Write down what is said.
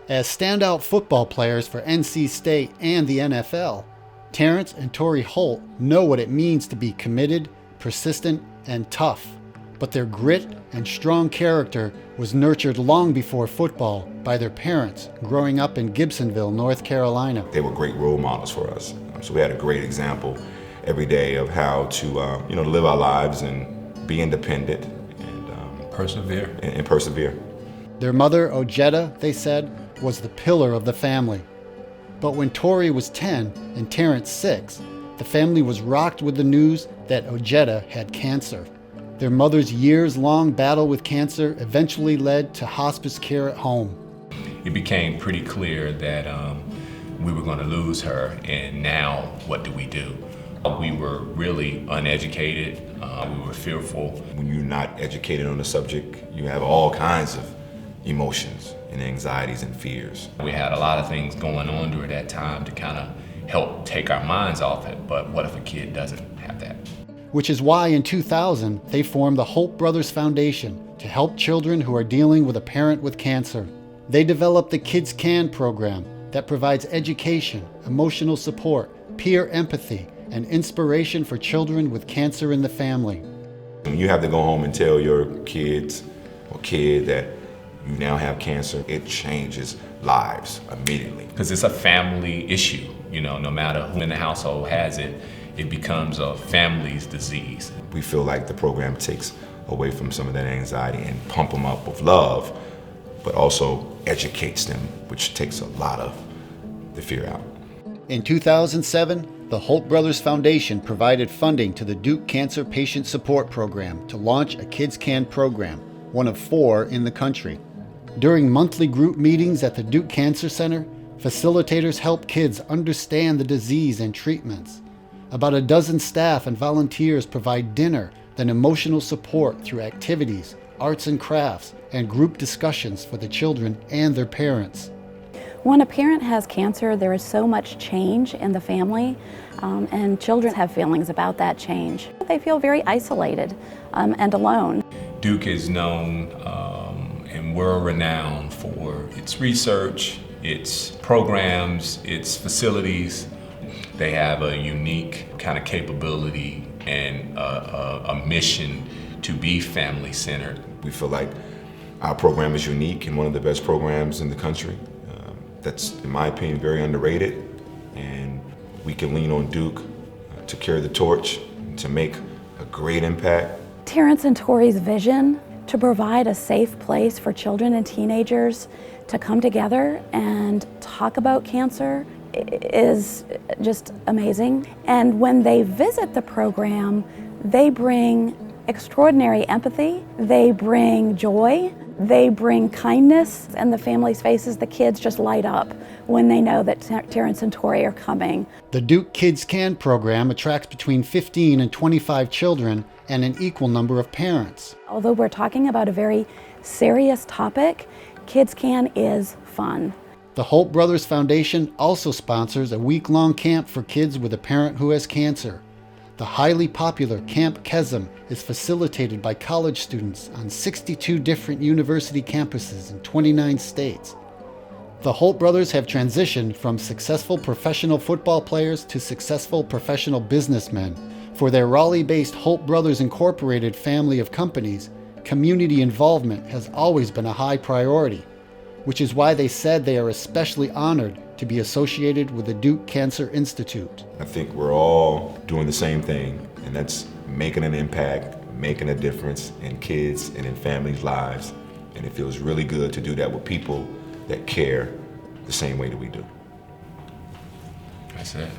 As standout football players for NC State and the NFL, Terrence and Tori Holt know what it means to be committed, persistent, and tough. But their grit and strong character was nurtured long before football by their parents growing up in Gibsonville, North Carolina. They were great role models for us. So we had a great example every day of how to live our lives and be independent and persevere. Their mother, Ojeda, they said, was the pillar of the family. But when Tori was 10 and Terrence 6, the family was rocked with the news that Ojeda had cancer. Their mother's years-long battle with cancer eventually led to hospice care at home. It became pretty clear that we were going to lose her, and now what do? We were really uneducated. We were fearful. When you're not educated on the subject, you have all kinds of emotions and anxieties and fears. We had a lot of things going on during that time to kind of help take our minds off it, but what if a kid doesn't have that? Which is why in 2000, they formed the Holt Brothers Foundation to help children who are dealing with a parent with cancer. They developed the KidsCan program that provides education, emotional support, peer empathy, and inspiration for children with cancer in the family. When you have to go home and tell your kids or kid that you now have cancer, it changes lives immediately. Because it's a family issue, no matter who in the household has it, it becomes a family's disease. We feel like the program takes away from some of that anxiety and pump them up with love, but also educates them, which takes a lot of the fear out. In 2007, the Holt Brothers Foundation provided funding to the Duke Cancer Patient Support Program to launch a KidsCan program, one of 4 in the country. During monthly group meetings at the Duke Cancer Center, facilitators help kids understand the disease and treatments. About a dozen staff and volunteers provide dinner, then emotional support through activities, arts and crafts, and group discussions for the children and their parents. When a parent has cancer, there is so much change in the family, and children have feelings about that change. They feel very isolated and alone. Duke is known and world-renowned for its research, its programs, its facilities. They have a unique kind of capability and a mission to be family-centered. We feel like our program is unique and one of the best programs in the country. That's, in my opinion, very underrated, and we can lean on Duke to carry the torch, to make a great impact. Terrence and Tori's vision to provide a safe place for children and teenagers to come together and talk about cancer is just amazing. And when they visit the program, they bring extraordinary empathy, they bring joy, they bring kindness, and the family's faces, the kids just light up when they know that Terrence and Tori are coming. The Duke KidsCan program attracts between 15 and 25 children and an equal number of parents. Although we're talking about a very serious topic, KidsCan is fun. The Holt Brothers Foundation also sponsors a week-long camp for kids with a parent who has cancer. The highly popular Camp Kesem is facilitated by college students on 62 different university campuses in 29 states. The Holt brothers have transitioned from successful professional football players to successful professional businessmen. For their Raleigh-based Holt Brothers Incorporated family of companies, community involvement has always been a high priority, which is why they said they are especially honored to be associated with the Duke Cancer Institute. I think we're all doing the same thing, and that's making an impact, making a difference in kids and in families' lives. And it feels really good to do that with people that care the same way that we do. That's it.